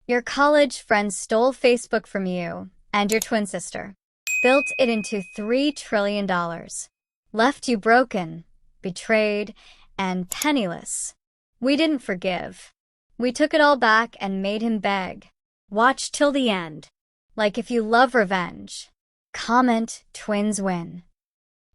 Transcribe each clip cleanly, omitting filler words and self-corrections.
Your college friend stole Facebook from you and your twin sister, built it into $3 trillion, left you broken, betrayed, and penniless. We didn't forgive. We took it all back and made him beg. Watch till the end. Like if you love revenge. Comment, twins win.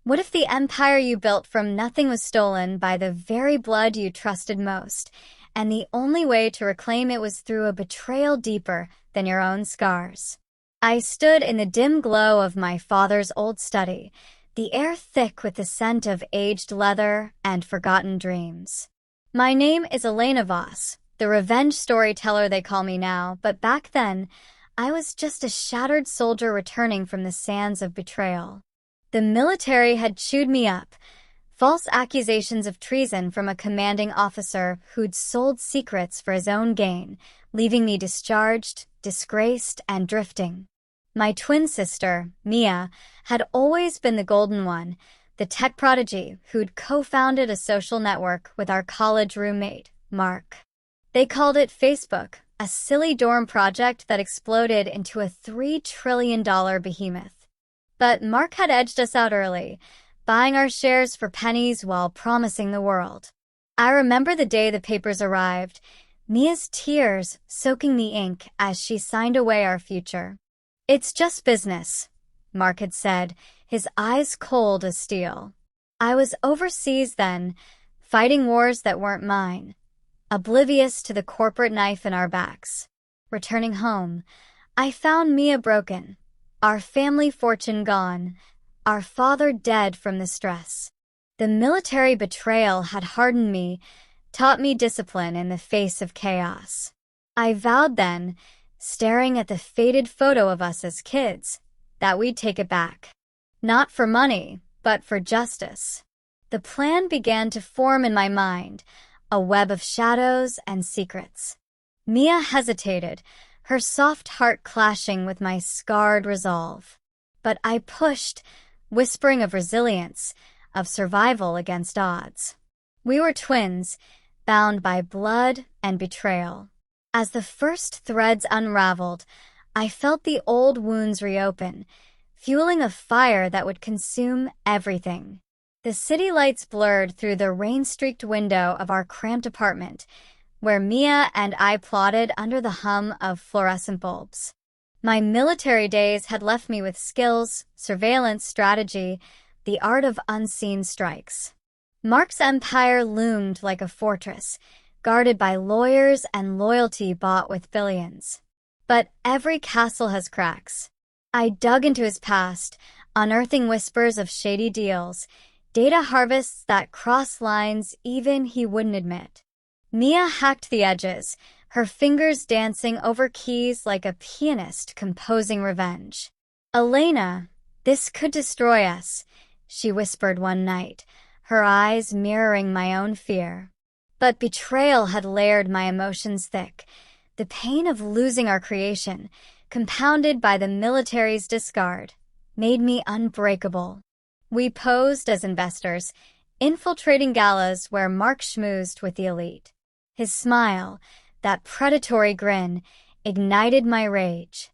What if the empire you built from nothing was stolen by the very blood you trusted most, and the only way to reclaim it was through a betrayal deeper than your own scars? I stood in the dim glow of my father's old study, the air thick with the scent of aged leather and forgotten dreams. My name is Elena Voss, the revenge storyteller they call me now, but back then, I was just a shattered soldier returning from the sands of betrayal. The military had chewed me up. False accusations of treason from a commanding officer who'd sold secrets for his own gain, leaving me discharged, disgraced, and drifting. My twin sister, Mia, had always been the golden one, the tech prodigy who'd co-founded a social network with our college roommate, Mark. They called it Facebook, a silly dorm project that exploded into a $3 trillion behemoth. But Mark had edged us out early, buying our shares for pennies while promising the world. I remember the day the papers arrived, Mia's tears soaking the ink as she signed away our future. "It's just business," Mark had said, his eyes cold as steel. I was overseas then, fighting wars that weren't mine, oblivious to the corporate knife in our backs. Returning home, I found Mia broken, our family fortune gone, our father dead from the stress. The military betrayal had hardened me, taught me discipline in the face of chaos. I vowed then, staring at the faded photo of us as kids, that we'd take it back. Not for money, but for justice. The plan began to form in my mind, a web of shadows and secrets. Mia hesitated, her soft heart clashing with my scarred resolve. But I pushed, whispering of resilience, of survival against odds. We were twins, bound by blood and betrayal. As the first threads unraveled, I felt the old wounds reopen, fueling a fire that would consume everything. The city lights blurred through the rain-streaked window of our cramped apartment, where Mia and I plodded under the hum of fluorescent bulbs. My military days had left me with skills, surveillance strategy, the art of unseen strikes. Mark's empire loomed like a fortress, guarded by lawyers and loyalty bought with billions. But every castle has cracks. I dug into his past, unearthing whispers of shady deals, data harvests that cross lines even he wouldn't admit. Mia hacked the edges, her fingers dancing over keys like a pianist composing revenge. "Elena, this could destroy us," she whispered one night, her eyes mirroring my own fear. But betrayal had layered my emotions thick, the pain of losing our creation, compounded by the military's discard, made me unbreakable. We posed as investors, infiltrating galas where Mark schmoozed with the elite. His smile, that predatory grin, ignited my rage.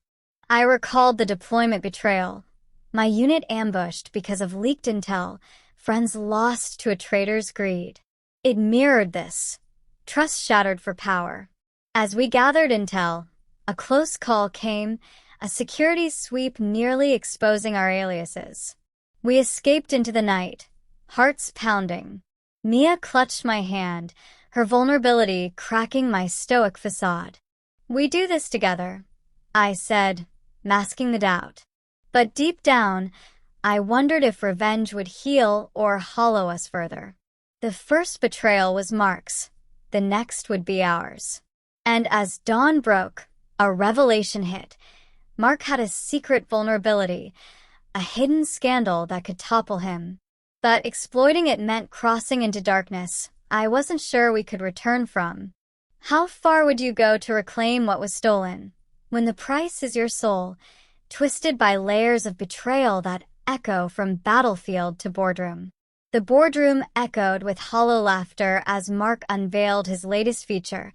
I recalled the deployment betrayal. My unit ambushed because of leaked intel, friends lost to a traitor's greed. It mirrored this. Trust shattered for power. As we gathered intel, a close call came, a security sweep nearly exposing our aliases. We escaped into the night, hearts pounding. Mia clutched my hand, her vulnerability cracking my stoic facade. "We do this together," I said, masking the doubt. But deep down, I wondered if revenge would heal or hollow us further. The first betrayal was Mark's, the next would be ours. And as dawn broke, a revelation hit. Mark had a secret vulnerability, a hidden scandal that could topple him. But exploiting it meant crossing into darkness I wasn't sure we could return from. How far would you go to reclaim what was stolen, when the price is your soul, twisted by layers of betrayal that echo from battlefield to boardroom? The boardroom echoed with hollow laughter as Mark unveiled his latest feature,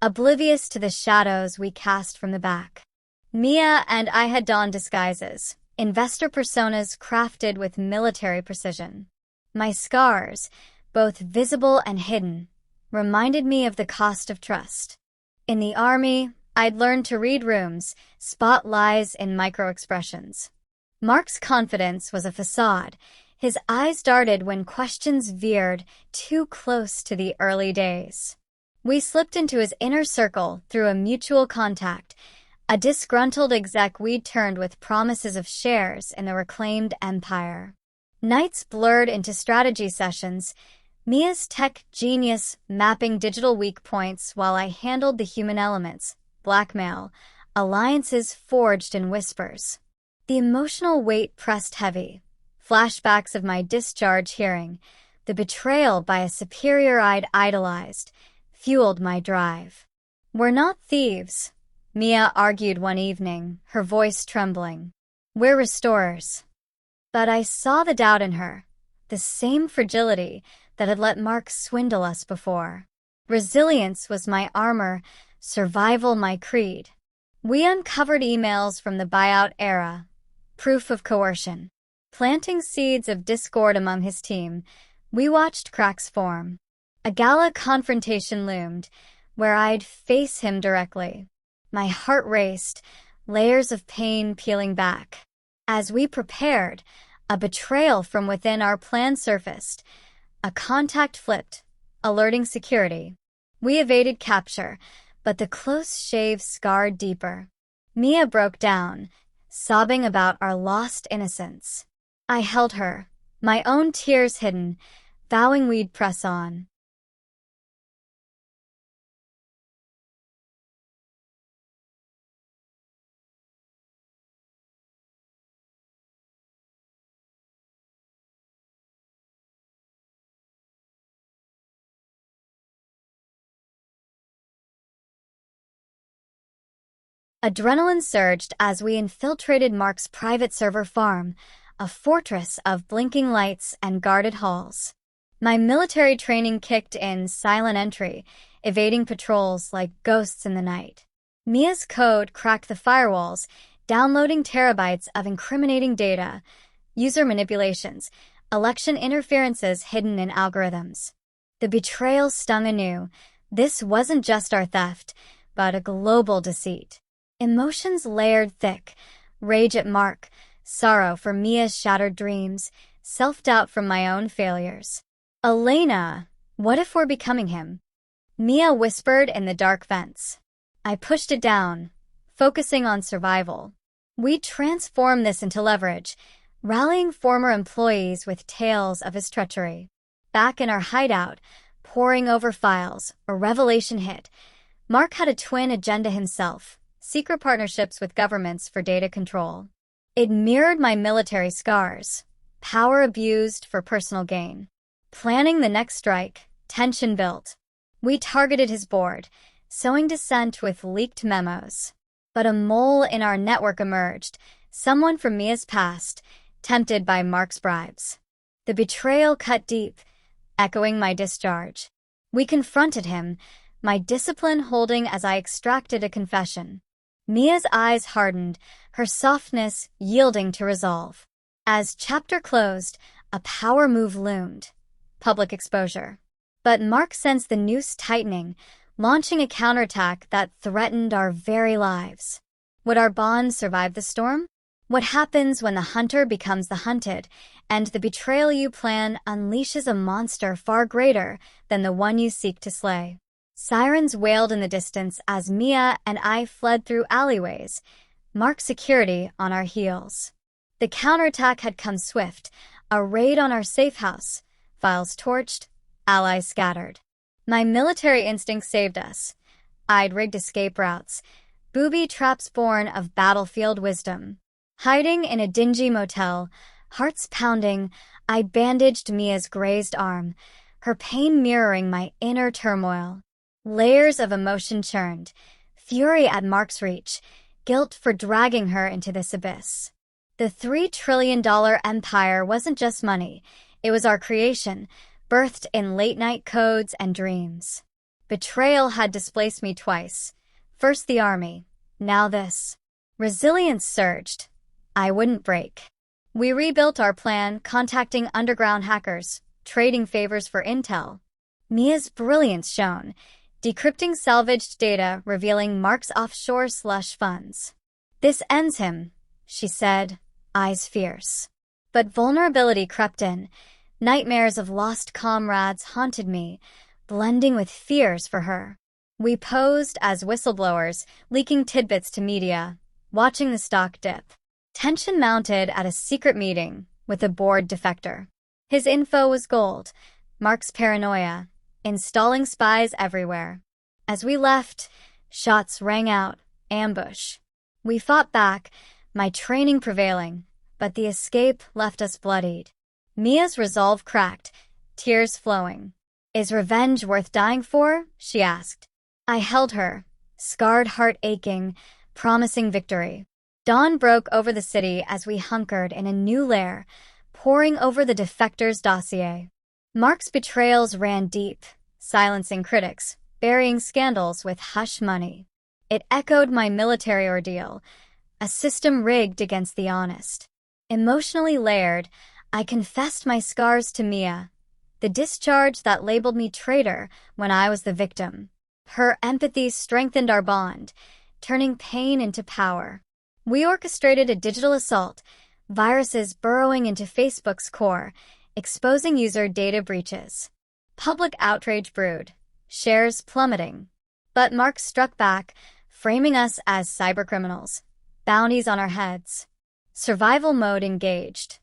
oblivious to the shadows we cast from the back. Mia and I had donned disguises, investor personas crafted with military precision. My scars, both visible and hidden, reminded me of the cost of trust. In the army, I'd learned to read rooms, spot lies in micro-expressions. Mark's confidence was a facade. His eyes darted when questions veered too close to the early days. We slipped into his inner circle through a mutual contact, a disgruntled exec we'd turned with promises of shares in the reclaimed empire. Nights blurred into strategy sessions, Mia's tech genius mapping digital weak points while I handled the human elements, blackmail, alliances forged in whispers. The emotional weight pressed heavy. Flashbacks of my discharge hearing, the betrayal by a superior I'd idolized, fueled my drive. "We're not thieves," Mia argued one evening, her voice trembling. "We're restorers." But I saw the doubt in her, the same fragility that had let Mark swindle us before. Resilience was my armor, survival my creed. We uncovered emails from the buyout era, proof of coercion. Planting seeds of discord among his team, we watched cracks form. A gala confrontation loomed, where I'd face him directly. My heart raced, layers of pain peeling back. As we prepared, a betrayal from within our plan surfaced. A contact flipped, alerting security. We evaded capture, but the close shave scarred deeper. Mia broke down, sobbing about our lost innocence. I held her, my own tears hidden, vowing we'd press on. Adrenaline surged as we infiltrated Mark's private server farm, a fortress of blinking lights and guarded halls. My military training kicked in silent entry, evading patrols like ghosts in the night. Mia's code cracked the firewalls, downloading terabytes of incriminating data, user manipulations, election interferences hidden in algorithms. The betrayal stung anew. This wasn't just our theft, but a global deceit. Emotions layered thick, rage at Mark, sorrow for Mia's shattered dreams, self-doubt from my own failures. "Elena, what if we're becoming him?" Mia whispered in the dark vents. I pushed it down, focusing on survival. We transformed this into leverage, rallying former employees with tales of his treachery. Back in our hideout, poring over files, a revelation hit. Mark had a twin agenda himself. Secret partnerships with governments for data control. It mirrored my military scars, power abused for personal gain. Planning the next strike, tension built. We targeted his board, sowing dissent with leaked memos. But a mole in our network emerged, someone from Mia's past, tempted by Mark's bribes. The betrayal cut deep, echoing my discharge. We confronted him, my discipline holding as I extracted a confession. Mia's eyes hardened, her softness yielding to resolve. As chapter closed, a power move loomed. Public exposure. But Mark sensed the noose tightening, launching a counterattack that threatened our very lives. Would our bond survive the storm? What happens when the hunter becomes the hunted, and the betrayal you plan unleashes a monster far greater than the one you seek to slay? Sirens wailed in the distance as Mia and I fled through alleyways, Mark's security on our heels. The counterattack had come swift, a raid on our safe house, files torched, allies scattered. My military instinct saved us. I'd rigged escape routes, booby traps born of battlefield wisdom. Hiding in a dingy motel, hearts pounding, I bandaged Mia's grazed arm, her pain mirroring my inner turmoil. Layers of emotion churned, fury at Mark's reach, guilt for dragging her into this abyss. The $3 trillion empire wasn't just money, it was our creation, birthed in late-night codes and dreams. Betrayal had displaced me twice. First the army, now this. Resilience surged. I wouldn't break. We rebuilt our plan, contacting underground hackers, trading favors for intel. Mia's brilliance shone, decrypting salvaged data revealing Mark's offshore slush funds. "This ends him," she said, eyes fierce. But vulnerability crept in. Nightmares of lost comrades haunted me, blending with fears for her. We posed as whistleblowers, leaking tidbits to media, watching the stock dip. Tension mounted at a secret meeting with a bored defector. His info was gold, Mark's paranoia, installing spies everywhere. As we left, shots rang out, ambush. We fought back, my training prevailing, but the escape left us bloodied. Mia's resolve cracked, tears flowing. "Is revenge worth dying for?" she asked. I held her, scarred heart aching, promising victory. Dawn broke over the city as we hunkered in a new lair, poring over the defector's dossier. Mark's betrayals ran deep, silencing critics, burying scandals with hush money. It echoed my military ordeal, a system rigged against the honest. Emotionally layered, I confessed my scars to Mia, the discharge that labeled me traitor when I was the victim. Her empathy strengthened our bond, turning pain into power. We orchestrated a digital assault, viruses burrowing into Facebook's core, exposing user data breaches. Public outrage brewed, shares plummeting. But Mark struck back, framing us as cybercriminals, bounties on our heads. Survival mode engaged.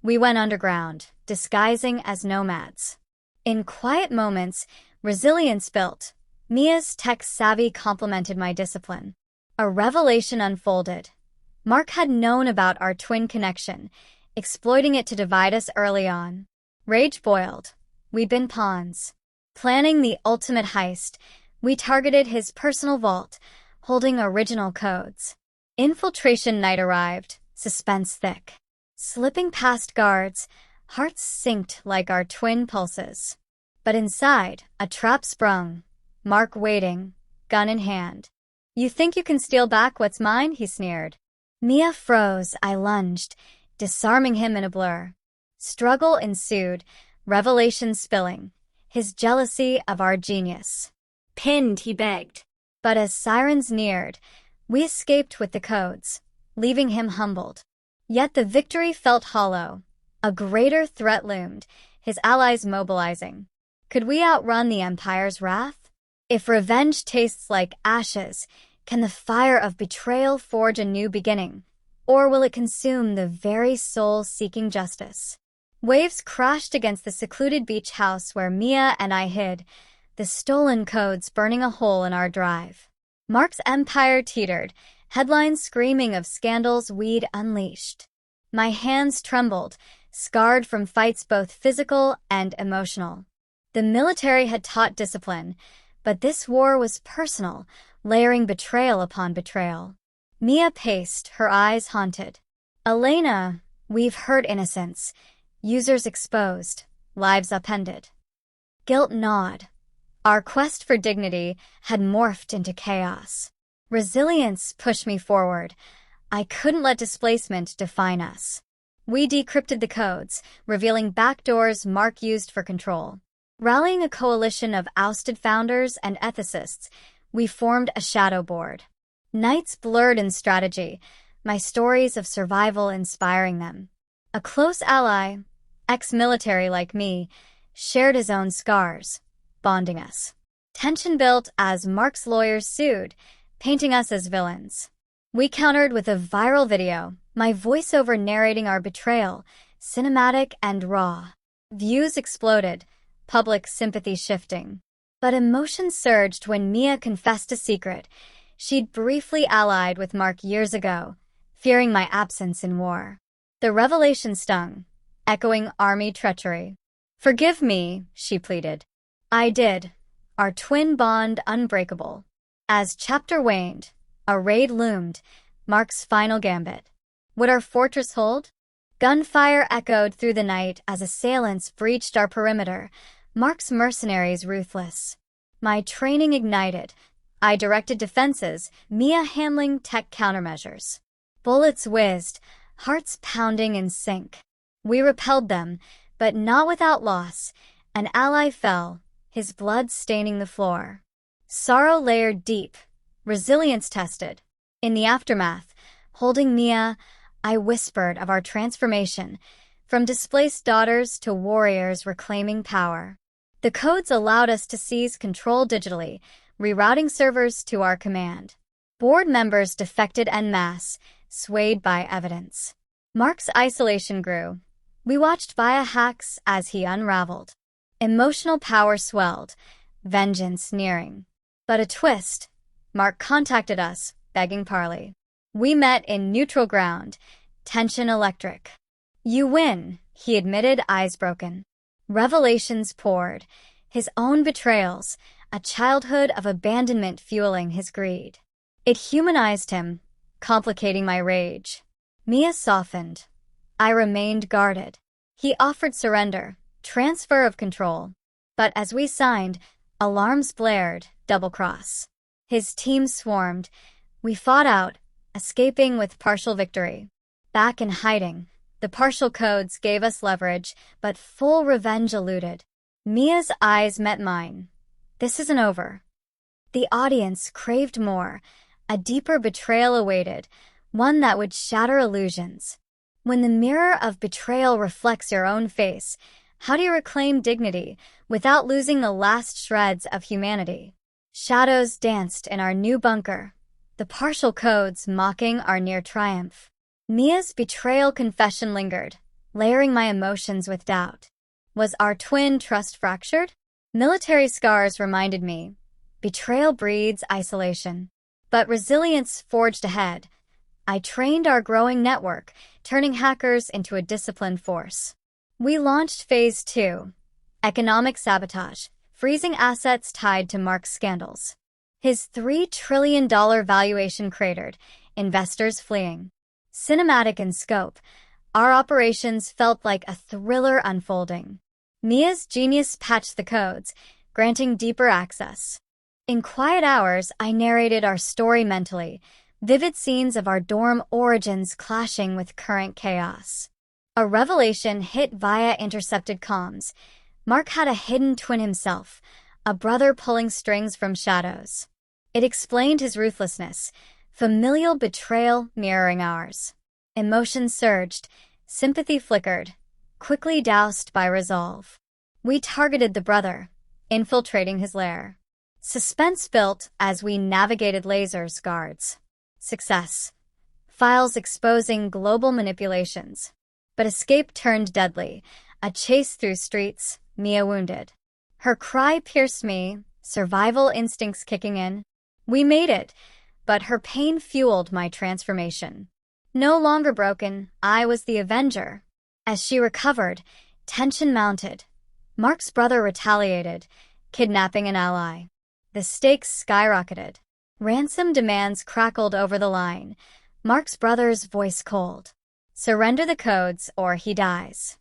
We went underground, disguising as nomads. In quiet moments, resilience built. Mia's tech savvy complemented my discipline. A revelation unfolded. Mark had known about our twin connection, exploiting it to divide us early on. Rage boiled. We'd been pawns. Planning the ultimate heist, we targeted his personal vault, holding original codes. Infiltration night arrived, suspense thick. Slipping past guards, hearts synced like our twin pulses. But inside, a trap sprung. Mark waiting, gun in hand. "You think you can steal back what's mine?" he sneered. Mia froze. I lunged, disarming him in a blur. Struggle ensued, revelation spilling, his jealousy of our genius. "Pinned," he begged. But as sirens neared, we escaped with the codes, leaving him humbled. Yet the victory felt hollow. A greater threat loomed, his allies mobilizing. Could we outrun the Empire's wrath? If revenge tastes like ashes, can the fire of betrayal forge a new beginning? Or will it consume the very soul seeking justice? Waves crashed against the secluded beach house where Mia and I hid, the stolen codes burning a hole in our drive. Mark's empire teetered, headlines screaming of scandals we'd unleashed. My hands trembled, scarred from fights both physical and emotional. The military had taught discipline, but this war was personal, layering betrayal upon betrayal. Mia paced, her eyes haunted. "Elena, we've hurt innocents. Users exposed, lives upended." Guilt gnawed. Our quest for dignity had morphed into chaos. Resilience pushed me forward. I couldn't let displacement define us. We decrypted the codes, revealing backdoors Mark used for control. Rallying a coalition of ousted founders and ethicists, we formed a shadow board. Nights blurred in strategy, my stories of survival inspiring them. A close ally, ex-military like me, shared his own scars, bonding us. Tension built as Mark's lawyers sued, painting us as villains. We countered with a viral video, my voiceover narrating our betrayal, cinematic and raw. Views exploded, public sympathy shifting. But emotion surged when Mia confessed a secret. She'd briefly allied with Mark years ago, fearing my absence in war. The revelation stung, echoing army treachery. "Forgive me," she pleaded. I did, our twin bond unbreakable. As chapter waned, a raid loomed, Mark's final gambit. Would our fortress hold? Gunfire echoed through the night as assailants breached our perimeter, Mark's mercenaries ruthless. My training ignited. I directed defenses, Mia handling tech countermeasures. Bullets whizzed, hearts pounding in sync. We repelled them, but not without loss. An ally fell, his blood staining the floor. Sorrow layered deep, resilience tested. In the aftermath, holding Mia, I whispered of our transformation, from displaced daughters to warriors reclaiming power. The codes allowed us to seize control digitally, rerouting servers to our command. Board members defected en masse, swayed by evidence. Mark's isolation grew. We watched via hacks as he unraveled. Emotional power swelled, vengeance nearing. But a twist. Mark contacted us, begging parley. We met in neutral ground, tension electric. "You win," he admitted, eyes broken. Revelations poured, his own betrayals, a childhood of abandonment fueling his greed. It humanized him, complicating my rage. Mia softened. I remained guarded. He offered surrender, transfer of control. But as we signed, alarms blared, double cross. His team swarmed. We fought out, escaping with partial victory. Back in hiding, the partial codes gave us leverage, but full revenge eluded. Mia's eyes met mine. This isn't over. The audience craved more. A deeper betrayal awaited, one that would shatter illusions. When the mirror of betrayal reflects your own face, how do you reclaim dignity without losing the last shreds of humanity? Shadows danced in our new bunker, the partial codes mocking our near triumph. Mia's betrayal confession lingered, layering my emotions with doubt. Was our twin trust fractured? Military scars reminded me. Betrayal breeds isolation. But resilience forged ahead. I trained our growing network, turning hackers into a disciplined force. We launched Phase 2, economic sabotage, freezing assets tied to Mark's scandals. His $3 trillion valuation cratered, investors fleeing. Cinematic in scope, our operations felt like a thriller unfolding. Mia's genius patched the codes, granting deeper access. In quiet hours, I narrated our story mentally, vivid scenes of our dorm origins clashing with current chaos. A revelation hit via intercepted comms. Mark had a hidden twin himself, a brother pulling strings from shadows. It explained his ruthlessness, familial betrayal mirroring ours. Emotions surged, sympathy flickered, quickly doused by resolve. We targeted the brother, infiltrating his lair. Suspense built as we navigated lasers guards. Success. Files exposing global manipulations. But escape turned deadly, a chase through streets, Mia wounded. Her cry pierced me, survival instincts kicking in. We made it, but her pain fueled my transformation. No longer broken, I was the avenger. As she recovered, tension mounted. Mark's brother retaliated, kidnapping an ally. The stakes skyrocketed. Ransom demands crackled over the line. Mark's brother's voice cold. Surrender the codes or he dies.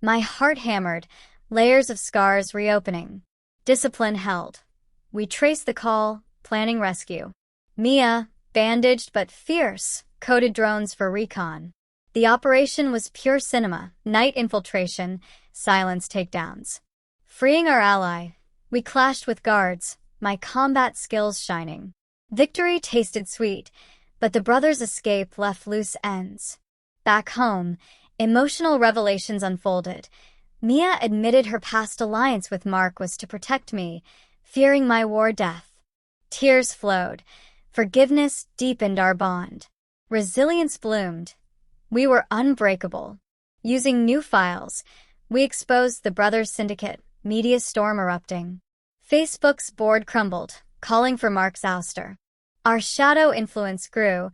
My heart hammered, layers of scars reopening. Discipline held. We traced the call, planning rescue. Mia, bandaged but fierce, coded drones for recon. The operation was pure cinema, night infiltration, silence takedowns. Freeing our ally, we clashed with guards, my combat skills shining. Victory tasted sweet, but the brothers' escape left loose ends. Back home, emotional revelations unfolded. Mia admitted her past alliance with Mark was to protect me, fearing my war death. Tears flowed. Forgiveness deepened our bond. Resilience bloomed. We were unbreakable. Using new files, we exposed the brothers' syndicate, media storm erupting. Facebook's board crumbled, calling for Mark's ouster. Our shadow influence grew,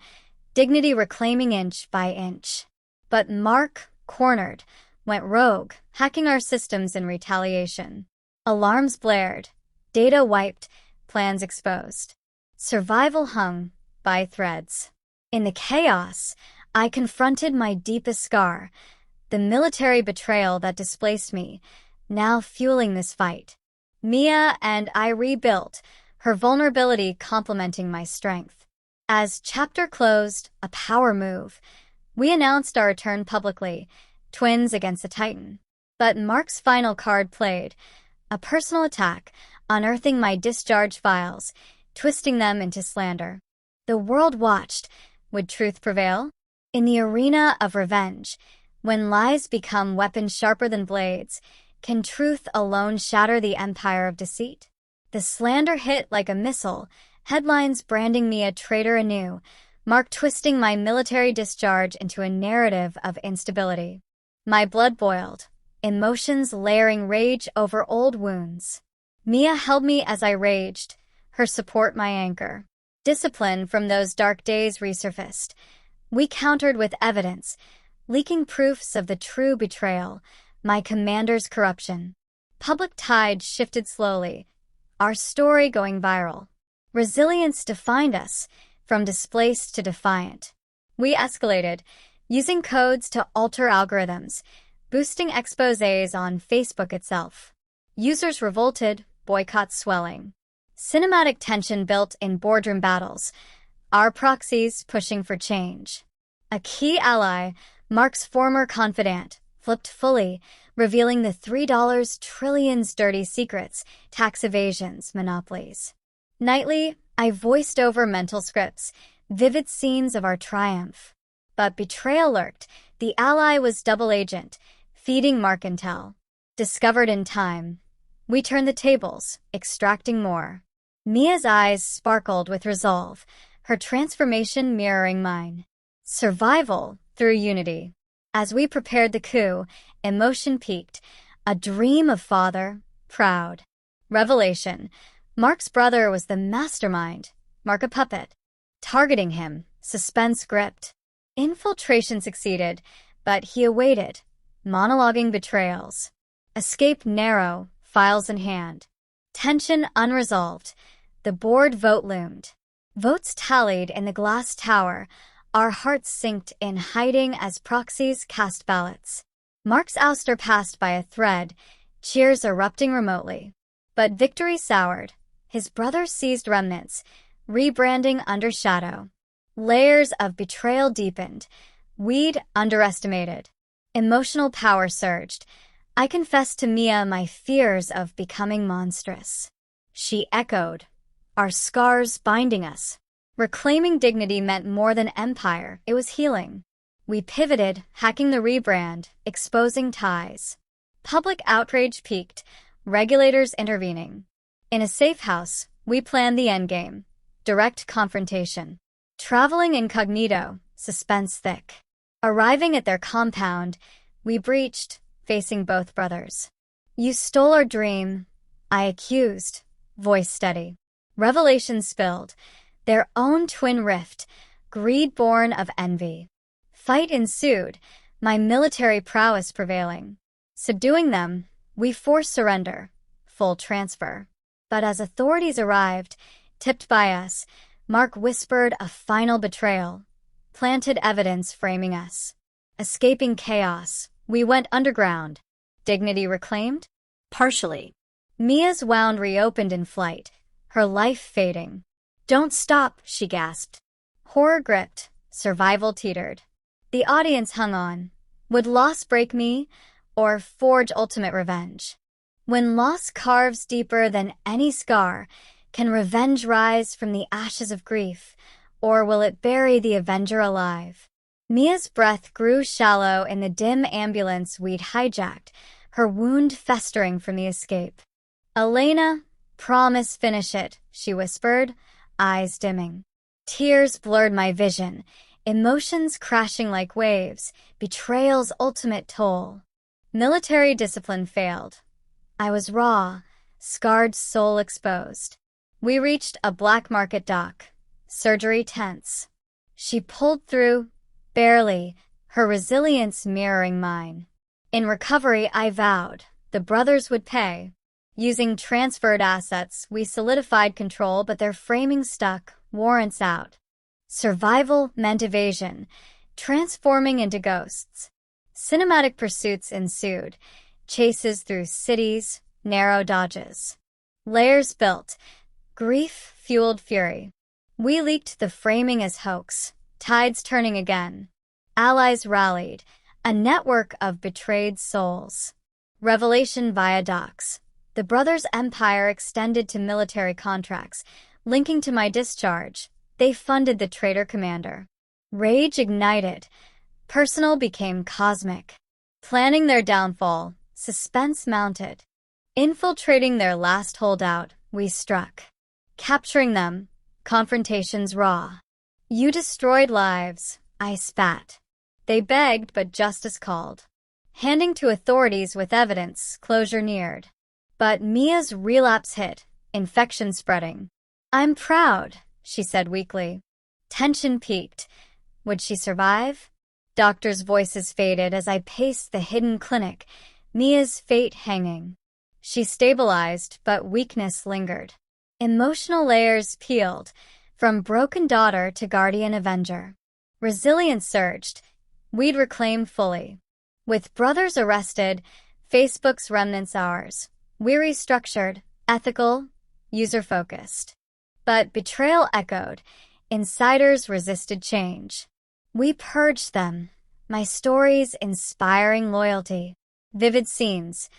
dignity reclaiming inch by inch. But Mark, cornered, went rogue, hacking our systems in retaliation. Alarms blared, data wiped, plans exposed. Survival hung by threads. In the chaos, I confronted my deepest scar, the military betrayal that displaced me, now fueling this fight. Mia and I rebuilt, her vulnerability complementing my strength. As chapter closed, a power move, we announced our return publicly, twins against the Titan. But Mark's final card played, a personal attack, unearthing my discharged files, twisting them into slander. The world watched. Would truth prevail? In the arena of revenge, when lies become weapons sharper than blades, can truth alone shatter the empire of deceit? The slander hit like a missile, headlines branding me a traitor anew, Mark twisting my military discharge into a narrative of instability. My blood boiled, emotions layering rage over old wounds. Mia held me as I raged, her support my anchor. Discipline from those dark days resurfaced. We countered with evidence, leaking proofs of the true betrayal, my commander's corruption. Public tide shifted slowly, our story going viral. Resilience defined us, from displaced to defiant. We escalated, using codes to alter algorithms, boosting exposés on Facebook itself. Users revolted, boycotts swelling. Cinematic tension built in boardroom battles, our proxies pushing for change. A key ally, Mark's former confidant, flipped fully, revealing the $3 trillions dirty secrets, tax evasions, monopolies. Nightly, I voiced over mental scripts, vivid scenes of our triumph. But betrayal lurked. The ally was double agent, feeding Mark intel. Discovered in time, we turned the tables, extracting more. Mia's eyes sparkled with resolve, her transformation mirroring mine. Survival through unity. As we prepared the coup, emotion peaked, a dream of father, proud. Revelation. Mark's brother was the mastermind, Mark a puppet. Targeting him, suspense gripped. Infiltration succeeded, but he awaited, monologuing betrayals. Escape narrow, files in hand. Tension unresolved. The board vote loomed. Votes tallied in the glass tower, our hearts synced in hiding as proxies cast ballots. Mark's ouster passed by a thread, cheers erupting remotely. But victory soured. His brother seized remnants, rebranding under shadow. Layers of betrayal deepened, weed underestimated. Emotional power surged. I confessed to Mia my fears of becoming monstrous. She echoed, our scars binding us. Reclaiming dignity meant more than empire, it was healing. We pivoted, hacking the rebrand, exposing ties. Public outrage peaked, regulators intervening. In a safe house, we planned the endgame, direct confrontation. Traveling incognito, suspense thick. Arriving at their compound, we breached, facing both brothers. You stole our dream, I accused, voice steady. Revelation spilled, their own twin rift, greed born of envy. Fight ensued, my military prowess prevailing. Subduing them, we forced surrender, full transfer. But as authorities arrived, tipped by us, Mark whispered a final betrayal, planted evidence framing us. Escaping chaos, we went underground. Dignity reclaimed? Partially. Mia's wound reopened in flight, her life fading. Don't stop, she gasped. Horror gripped, survival teetered. The audience hung on. Would loss break me, or forge ultimate revenge? When loss carves deeper than any scar, can revenge rise from the ashes of grief, or will it bury the avenger alive? Mia's breath grew shallow in the dim ambulance we'd hijacked, her wound festering from the escape. Elena, promise finish it, she whispered, eyes dimming. Tears blurred my vision, emotions crashing like waves, betrayal's ultimate toll. Military discipline failed. I was raw, scarred soul exposed. We reached a black market dock, surgery tense. She pulled through, barely, her resilience mirroring mine. In recovery, I vowed the brothers would pay. Using transferred assets, we solidified control, but their framing stuck, warrants out. Survival meant evasion, transforming into ghosts. Cinematic pursuits ensued, chases through cities, narrow dodges. Layers built. Grief fueled fury. We leaked the framing as hoax. Tides turning again. Allies rallied. A network of betrayed souls. Revelation via docs. The brothers' empire extended to military contracts, linking to my discharge. They funded the traitor commander. Rage ignited. Personal became cosmic. Planning their downfall, suspense mounted. Infiltrating their last holdout, we struck. Capturing them, confrontations raw. You destroyed lives, I spat. They begged, but justice called. Handing to authorities with evidence, closure neared. But Mia's relapse hit, infection spreading. I'm proud, she said weakly. Tension peaked. Would she survive? Doctors' voices faded as I paced the hidden clinic, Mia's fate hanging. She stabilized, but weakness lingered. Emotional layers peeled, from broken daughter to guardian avenger. Resilience surged. We'd reclaimed fully. With brothers arrested, Facebook's remnants ours. We restructured, ethical, user-focused. But betrayal echoed. Insiders resisted change. We purged them. My stories inspiring loyalty. Vivid scenes.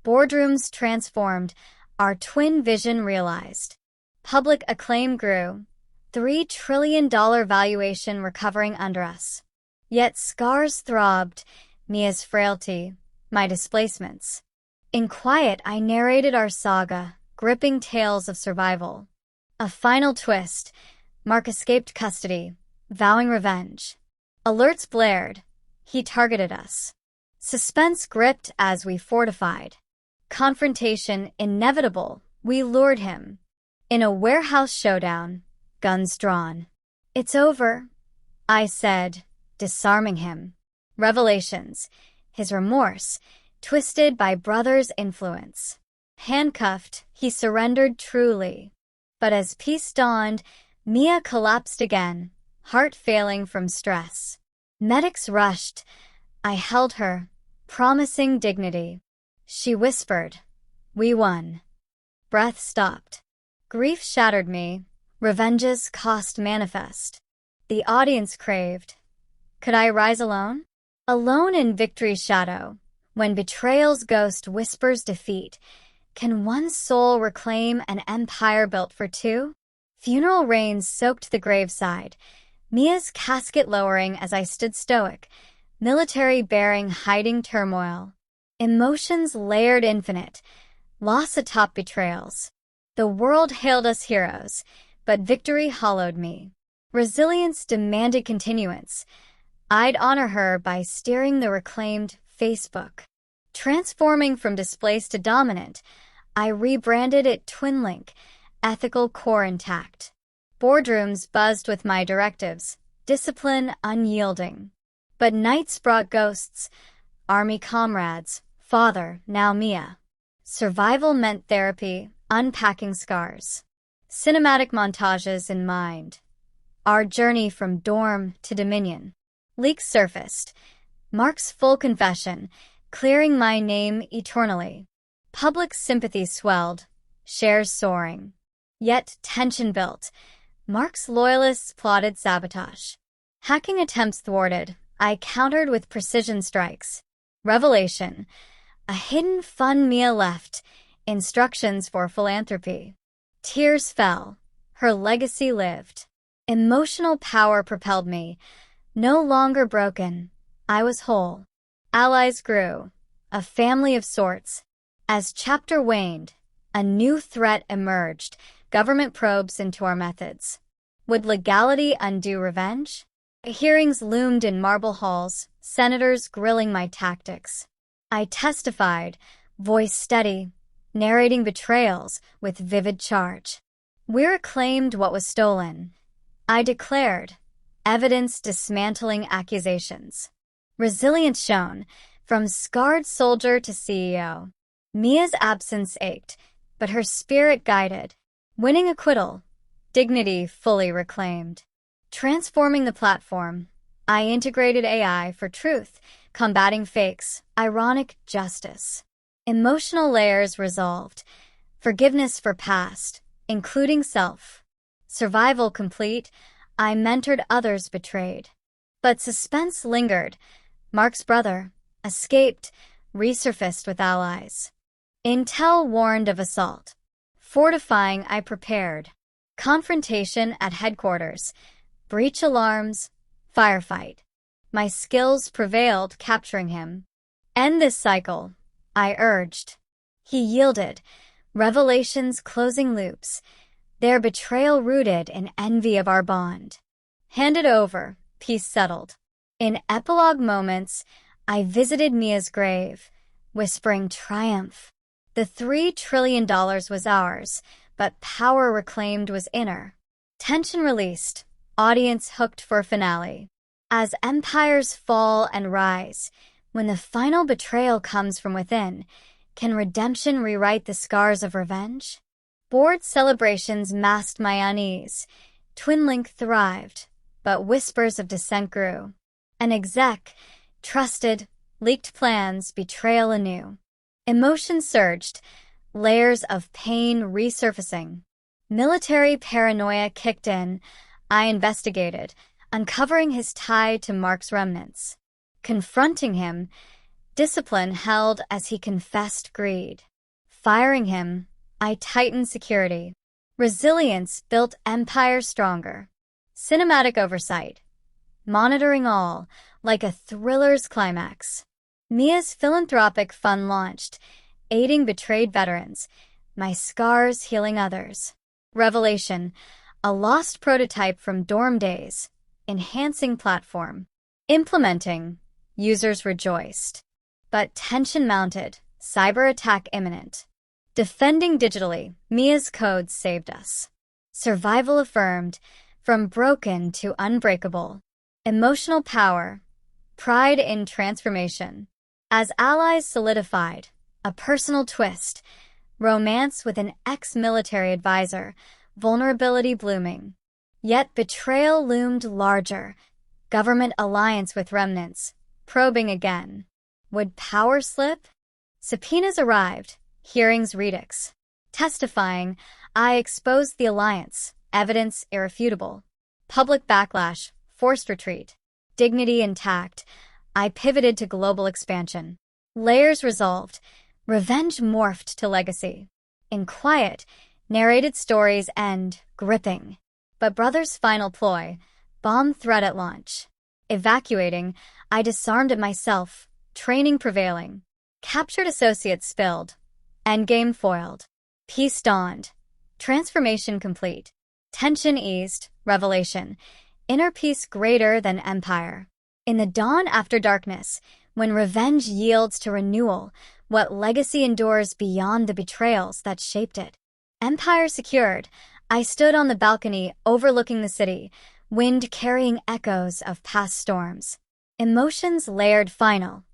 Boardrooms transformed. Our twin vision realized. Public acclaim grew. $3 trillion valuation recovering under us. Yet scars throbbed. Mia's frailty. My displacements. In quiet, I narrated our saga, gripping tales of survival. A final twist. Mark escaped custody, vowing revenge. Alerts blared. He targeted us. Suspense gripped as we fortified. Confrontation inevitable. We lured him. In a warehouse showdown, guns drawn. It's over, I said, disarming him. Revelations. His remorse, twisted by brother's influence. Handcuffed, he surrendered truly. But as peace dawned, Mia collapsed again, heart failing from stress. Medics rushed. I held her, promising dignity. She whispered, "We won." Breath stopped. Grief shattered me. Revenge's cost manifest. The audience craved. Could I rise alone? Alone in victory's shadow, when betrayal's ghost whispers defeat, can one soul reclaim an empire built for two? Funeral rains soaked the graveside, Mia's casket lowering as I stood stoic, military bearing hiding turmoil. Emotions layered infinite, loss atop betrayals. The world hailed us heroes, but victory hollowed me. Resilience demanded continuance. I'd honor her by steering the reclaimed Facebook. Transforming from displaced to dominant, I rebranded it TwinLink, ethical core intact. Boardrooms buzzed with my directives, discipline unyielding. But nights brought ghosts, army comrades, father, now Mia. Survival meant therapy, unpacking scars. Cinematic montages in mind. Our journey from dorm to dominion. Leaks surfaced. Mark's full confession, clearing my name eternally. Public sympathy swelled, shares soaring. Yet tension built. Mark's loyalists plotted sabotage. Hacking attempts thwarted, I countered with precision strikes. Revelation. A hidden fund Mia left, instructions for philanthropy. Tears fell. Her legacy lived. Emotional power propelled me. No longer broken, I was whole. Allies grew, a family of sorts. As chapter waned, a new threat emerged, government probes into our methods. Would legality undo revenge? Hearings loomed in marble halls, senators grilling my tactics. I testified, voice steady, narrating betrayals with vivid charge. We reclaimed what was stolen. I declared, evidence dismantling accusations. Resilience shown, from scarred soldier to CEO. Mia's absence ached, but her spirit guided. Winning acquittal, dignity fully reclaimed. Transforming the platform, I integrated AI for truth, combating fakes, ironic justice. Emotional layers resolved. Forgiveness for past, including self. Survival complete, I mentored others betrayed. But suspense lingered. Mark's brother escaped, resurfaced with allies. Intel warned of assault. Fortifying, I prepared. Confrontation at headquarters. Breach alarms. Firefight. My skills prevailed, capturing him. End this cycle, I urged. He yielded. Revelations closing loops. Their betrayal rooted in envy of our bond. Handed over, peace settled. In epilogue moments, I visited Mia's grave, whispering triumph. The $3 trillion was ours, but power reclaimed was inner. Tension released, audience hooked for finale. As empires fall and rise, when the final betrayal comes from within, can redemption rewrite the scars of revenge? Board celebrations masked my unease. TwinLink thrived, but whispers of dissent grew. An exec, trusted, leaked plans, betrayal anew. Emotions surged, layers of pain resurfacing. Military paranoia kicked in. I investigated, uncovering his tie to Mark's remnants. Confronting him, discipline held as he confessed greed. Firing him, I tightened security. Resilience built empire stronger. Cinematic oversight. Monitoring all, like a thriller's climax. Mia's philanthropic fund launched, aiding betrayed veterans. My scars healing others. Revelation. A lost prototype from dorm days. Enhancing platform. Implementing. Users rejoiced. But tension mounted. Cyber attack imminent. Defending digitally. Mia's codes saved us. Survival affirmed. From broken to unbreakable. Emotional power. Pride in transformation. As allies solidified. A personal twist. Romance with an ex-military advisor. Vulnerability blooming. Yet betrayal loomed larger. Government alliance with remnants. Probing again. Would power slip? Subpoenas arrived. Hearings redux. Testifying, I exposed the alliance. Evidence irrefutable. Public backlash. Forced retreat. Dignity intact. I pivoted to global expansion. Layers resolved. Revenge morphed to legacy. In quiet, narrated stories end, gripping. But brother's final ploy, bomb threat at launch. Evacuating, I disarmed it myself, training prevailing. Captured associates spilled. Endgame foiled. Peace dawned. Transformation complete. Tension eased. Revelation. Inner peace greater than empire. In the dawn after darkness, when revenge yields to renewal, what legacy endures beyond the betrayals that shaped it? Empire secured, I stood on the balcony overlooking the city, wind carrying echoes of past storms. Emotions layered final.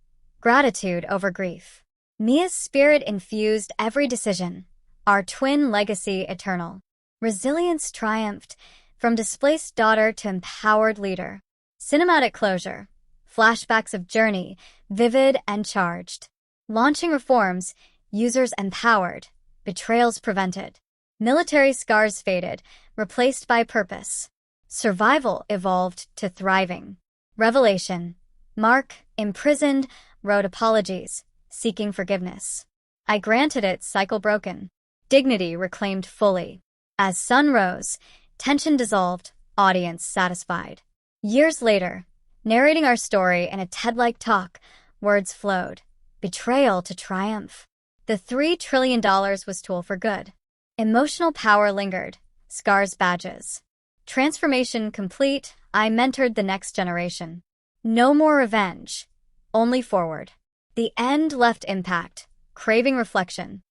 Gratitude over grief. Mia's spirit infused every decision. Our twin legacy eternal. Resilience triumphed, from displaced daughter to empowered leader. Cinematic closure. Flashbacks of journey, vivid and charged. Launching reforms, users empowered. Betrayals prevented. Military scars faded, replaced by purpose. Survival evolved to thriving. Revelation. Mark, imprisoned, wrote apologies, seeking forgiveness. I granted it, cycle broken. Dignity reclaimed fully. As sun rose, tension dissolved, audience satisfied. Years later, narrating our story in a TED-like talk, words flowed. Betrayal to triumph. The $3 trillion was tool for good. Emotional power lingered, scars badges. Transformation complete, I mentored the next generation. No more revenge, only forward. The end left impact, craving reflection.